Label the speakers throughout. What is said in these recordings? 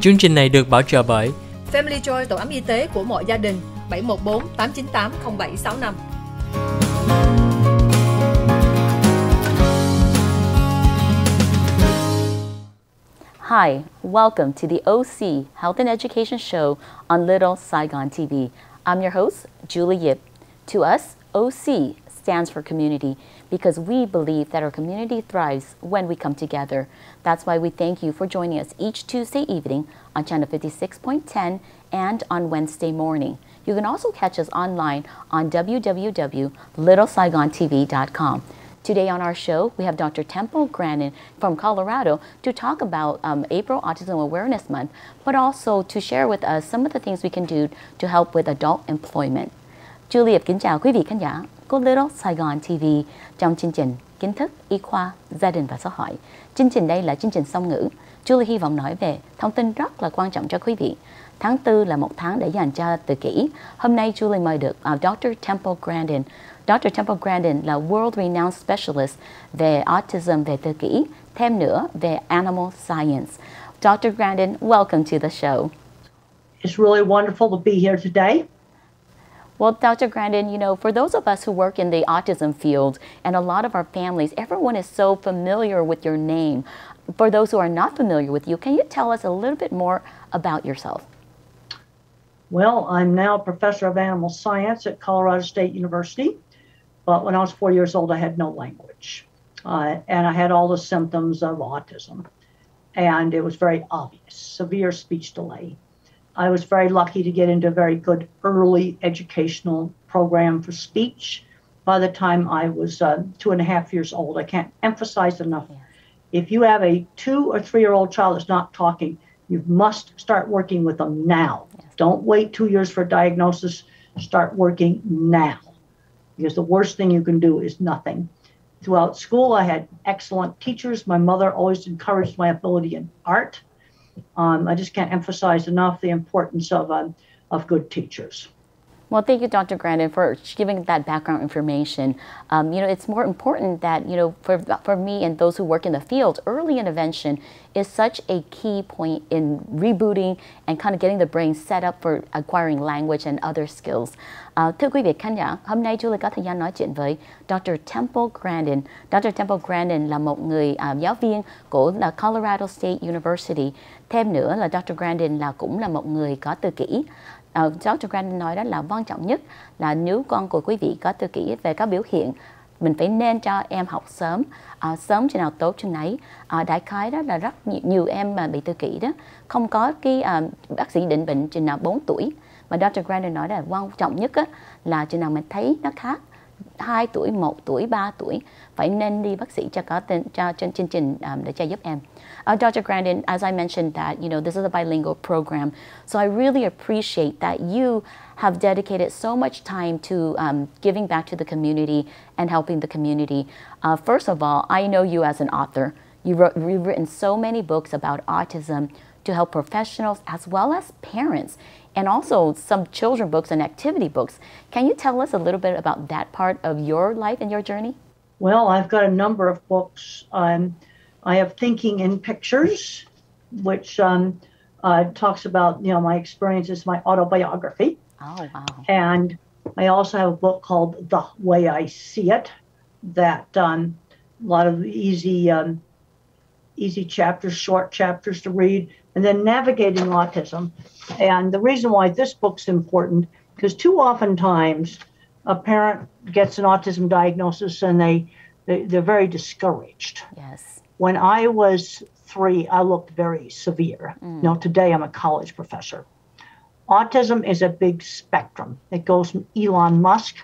Speaker 1: Chương trình này được bảo trợ bởi
Speaker 2: Family Joy, tổ ấm y tế của mọi gia đình, 714 898 0765.
Speaker 3: Hi, welcome to the OC Health and Education Show on Little Saigon TV. I'm your host, Julie Yip. To us, OC stands for community because we believe that our community thrives when we come together. That's why we thank you for joining us each Tuesday evening on channel 56.10 and on Wednesday morning. You can also catch us online on www.littlesaigontv.com. Today on our show, we have Dr. Temple Grandin from Colorado to talk about April Autism Awareness Month, but also to share with us some of the things we can do to help with adult employment. Julie kính chào quý vị khán giả của Little Saigon TV trong chương trình Kiến thức, Y khoa, Gia đình và Xã hội. Chương trình đây là chương trình song ngữ. Julie hy vọng nói về thông tin rất là quan trọng cho quý vị. Tháng 4 là một tháng để dành cho tự kỷ. Hôm nay Julie mời được Dr. Temple Grandin. Dr. Temple Grandin là World Renowned Specialist về Autism, về tự kỷ, thêm nữa về Animal Science. Dr. Grandin, welcome to the show.
Speaker 4: It's really wonderful to be here today.
Speaker 3: Well, Dr. Grandin, you know, for those of us who work in the autism field and a lot of our families, everyone is so familiar with your name. For those who are not familiar with you, can you tell us a little bit more about yourself?
Speaker 4: Well, I'm now a professor of animal science at Colorado State University. But when I was 4 years old, I had no language. And I had all the symptoms of autism. And it was very obvious, severe speech delay. I was very lucky to get into a very good early educational program for speech. By the time I was 2.5 years old, I can't emphasize enough.
Speaker 3: Yes.
Speaker 4: If you have a 2 or 3 year old child that's not talking, you must start working with them now.
Speaker 3: Yes.
Speaker 4: Don't wait 2 years for a diagnosis. Start working now. Because the worst thing you can do is nothing. Throughout school, I had excellent teachers. My mother always encouraged my ability in art. I just can't emphasize enough the importance of good teachers.
Speaker 3: Well, thank you, Dr. Grandin, for giving that background information. You know, it's more important that, you know, for me and those who work in the field, early intervention is such a key point in rebooting and kind of getting the brain set up for acquiring language and other skills. Thưa quý vị khán giả, hôm nay Julie có thời gian nói chuyện với Dr. Temple Grandin. Dr. Temple Grandin là một người giáo viên của là Colorado State University. Thêm nữa là Dr. Grandin cũng là một người có tự kỷ. Dr. Grandin nói đó là quan trọng nhất là nếu con của quý vị có tự kỷ về các biểu hiện, mình phải nên cho em học sớm, sớm chừng nào tốt chừng nấy. Đại khái đó là rất nhiều em mà bị tự kỷ đó không có cái bác sĩ định bệnh chừng nào 4 tuổi. Mà Dr. Grandin nói là quan trọng nhất là chừng nào mình thấy nó khác 2 tuổi, 1 tuổi, 3 tuổi phải nên đi bác sĩ cho trên chương trình để cho giúp em. Dr. Grandin, as I mentioned that, you know, this is a bilingual program, so I really appreciate that you have dedicated so much time to giving back to the community and helping the community. First of all, I know you as an author. You've written so many books about autism to help professionals as well as parents, and also some children books and activity books. Can you tell us a little bit about that part of your life and your journey?
Speaker 4: Well, I've got a number of books. I have Thinking in Pictures, which talks about, you know, my experiences, my autobiography.
Speaker 3: Oh, wow.
Speaker 4: And I also have a book called The Way I See It, that a lot of easy chapters, short chapters to read, and then Navigating Autism. And the reason why this book's important, because too often times a parent gets an autism diagnosis and they're very discouraged.
Speaker 3: Yes.
Speaker 4: When I was 3, I looked very severe. Now, today I'm a college professor. Autism is a big spectrum. It goes from Elon Musk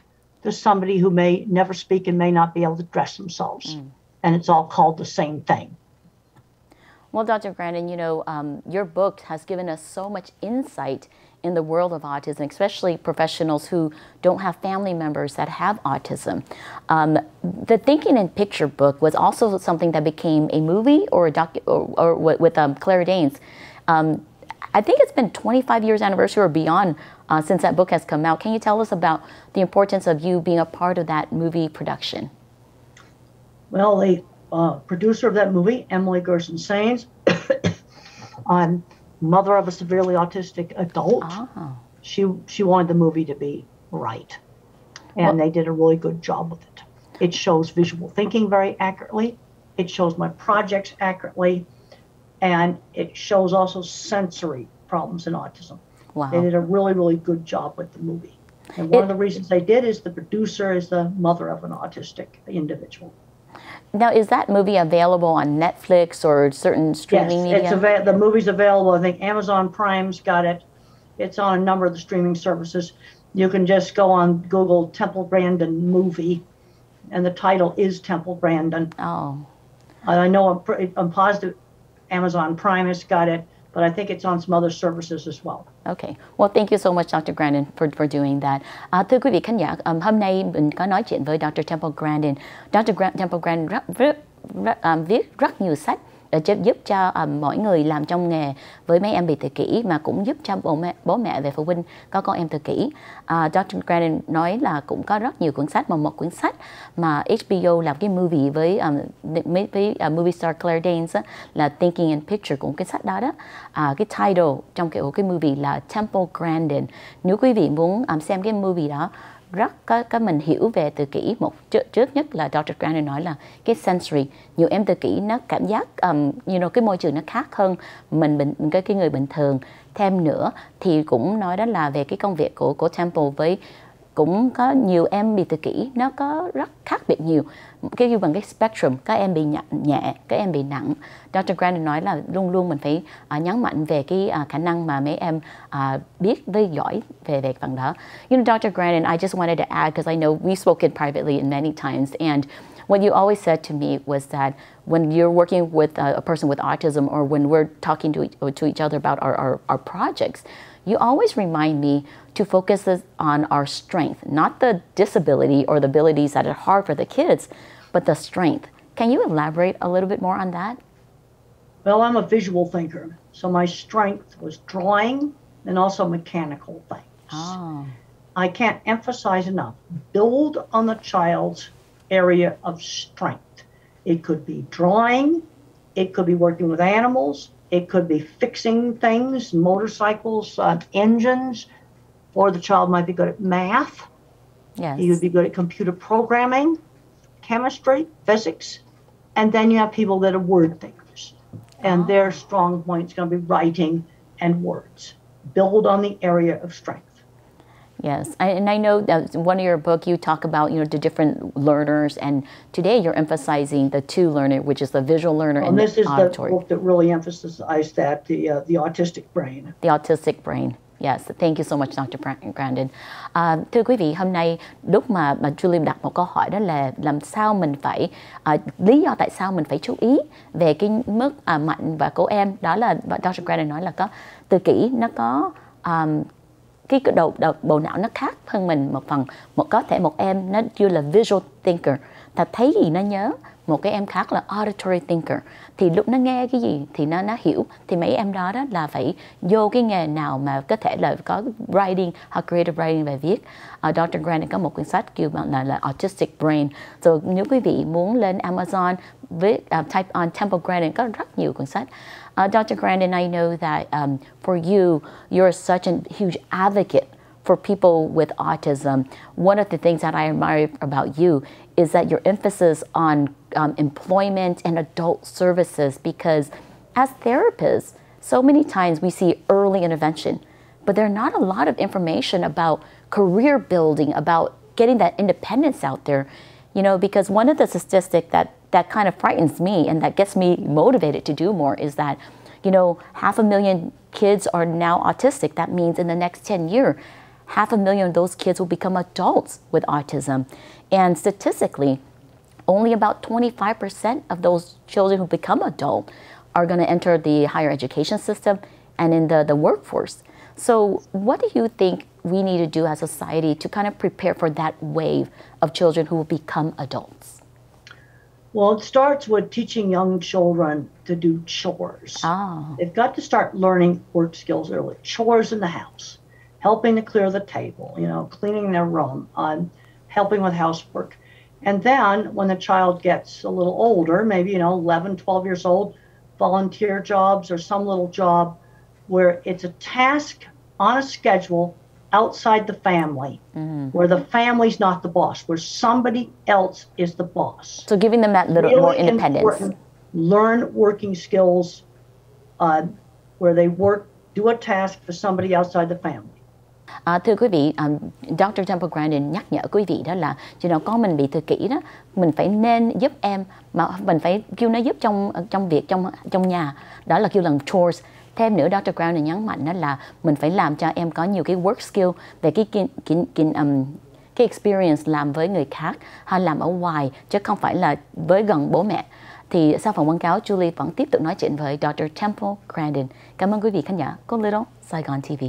Speaker 4: to somebody who may never speak and may not be able to dress themselves. And it's all called the same thing.
Speaker 3: Well, Dr. Grandin, you know, your book has given us so much insight in the world of autism, especially professionals who don't have family members that have autism. The Thinking in Picture book was also something that became a movie or with Claire Danes. I think it's been 25 years anniversary or beyond since that book has come out. Can you tell us about the importance of you being a part of that movie production?
Speaker 4: Well, the producer of that movie, Emily Gerson Sains, mother of a severely autistic adult.
Speaker 3: Oh.
Speaker 4: She wanted the movie to be right. And they did a really good job with it. It shows visual thinking very accurately. It shows my projects accurately. And it shows also sensory problems in autism.
Speaker 3: Wow.
Speaker 4: They did a really, really good job with the movie. And one of the reasons they did is the producer is the mother of an autistic individual.
Speaker 3: Now, is that movie available on Netflix or certain streaming media?
Speaker 4: Yes, the movie's available. I think Amazon Prime's got it. It's on a number of the streaming services. You can just go on Google Temple Grandin movie, and the title is Temple Grandin.
Speaker 3: Oh.
Speaker 4: I know I'm positive Amazon Prime has got it, but I think it's on some other services as well.
Speaker 3: Okay. Well, thank you so much, Dr. Grandin, for doing that. Thưa quý vị khán giả, hôm nay mình có nói chuyện với Dr. Temple Grandin. Temple Grandin viết rất nhiều sách để giúp cho mỗi người làm trong nghề với mấy em bị tự kỷ, mà cũng giúp cho bố mẹ về phụ huynh có con em tự kỷ. Dr. Grandin nói là cũng có rất nhiều cuốn sách, mà một cuốn sách mà HBO làm cái movie với movie star Claire Danes là Thinking in Picture, cũng cái sách đó đó. Cái title trong cái movie là Temple Grandin. Nếu quý vị muốn xem cái movie đó rất có mình hiểu về tự kỷ, trước nhất là Dr. Grandin nói là cái sensory, nhiều em tự kỷ nó cảm giác cái môi trường nó khác hơn cái người bình thường. Thêm nữa thì cũng nói đó là về cái công việc của Temple, với cũng có nhiều em bị tự kỷ nó có rất khác biệt nhiều, cái bằng cái spectrum, các em bị nhẹ, các em bị nặng. Dr. Grandin nói là luôn luôn mình phải nhấn mạnh về cái khả năng mà mấy em biết với giỏi về phần đó. You know, Dr. Grandin, I just wanted to add, because I know we've spoken privately many times, and what you always said to me was that when you're working with a person with autism, or when we're talking to each other about our projects, you always remind me to focus on our strength, not the disability or the abilities that are hard for the kids, but the strength. Can you elaborate a little bit more on that?
Speaker 4: Well, I'm a visual thinker, so my strength was drawing and also mechanical things.
Speaker 3: Oh.
Speaker 4: I can't emphasize enough, build on the child's area of strength. It could be drawing, it could be working with animals, it could be fixing things, motorcycles, engines, or the child might be good at math.
Speaker 3: Yes.
Speaker 4: He would be good at computer programming, chemistry, physics. And then you have people that are word thinkers. And their strong point is going to be writing and words. Build on the area of strength.
Speaker 3: Yes, and I know that in one of your book you talk about the different learners, and today you're emphasizing the two learner, which is the visual learner and
Speaker 4: this
Speaker 3: the
Speaker 4: is
Speaker 3: auditory.
Speaker 4: The book that really emphasized that, the autistic brain.
Speaker 3: The autistic brain. Yes, thank you so much, Dr. Grandin. Thưa quý vị, hôm nay lúc mà Julie đặt một câu hỏi đó là làm sao mình phải lý do tại sao mình phải chú ý về cái mức mạnh và của em, đó là Dr. Grandin nói là có tự kỷ, nó có cái bộ não nó khác hơn mình một phần. Có thể một em nó chưa là visual thinker, ta thấy gì nó nhớ. Một cái em khác là auditory thinker, thì lúc nó nghe cái gì thì nó hiểu. Thì mấy em đó là phải vô cái nghề nào mà có thể là có writing hoặc creative writing về viết. Dr. Grandin có một quyển sách kêu là Autistic Brain. Rồi nếu quý vị muốn lên Amazon với type on Temple Grandin, có rất nhiều quyển sách. Dr. Grandin, I know that for you, you're such a huge advocate for people with autism. One of the things that I admire about you is that your emphasis on employment and adult services, because as therapists, so many times we see early intervention, but there's not a lot of information about career building, about getting that independence out there. Because one of the statistics that kind of frightens me and that gets me motivated to do more is that, 500,000 kids are now autistic. That means in the next 10 years, 500,000 of those kids will become adults with autism. And statistically, only about 25% of those children who become adult are going to enter the higher education system and in the workforce. So what do you think we need to do as a society to kind of prepare for that wave of children who will become adults?
Speaker 4: Well, it starts with teaching young children to do chores. They've got to start learning work skills early. Chores in the house, helping to clear the table, cleaning their room, helping with housework. And then when the child gets a little older, maybe, 11, 12 years old, volunteer jobs or some little job where it's a task on a schedule outside the family, where the family's not the boss, where somebody else is the boss.
Speaker 3: So giving them that little
Speaker 4: Really
Speaker 3: more independence.
Speaker 4: important. Learn working skills where they do a task for somebody outside the family.
Speaker 3: Thưa quý vị, Dr. Temple Grandin nhắc nhở quý vị đó là khi nào con mình bị tự kỷ đó, mình phải nên giúp em, mà mình phải kêu nó giúp trong việc trong nhà, đó là kêu là chores. Thêm nữa, Dr. Grandin nhấn mạnh đó là mình phải làm cho em có nhiều cái work skill về cái experience làm với người khác hay làm ở ngoài, chứ không phải là với gần bố mẹ. Thì sau phần quảng cáo, Julie vẫn tiếp tục nói chuyện với Dr. Temple Grandin. Cảm ơn quý vị khán giả của Little Saigon TV.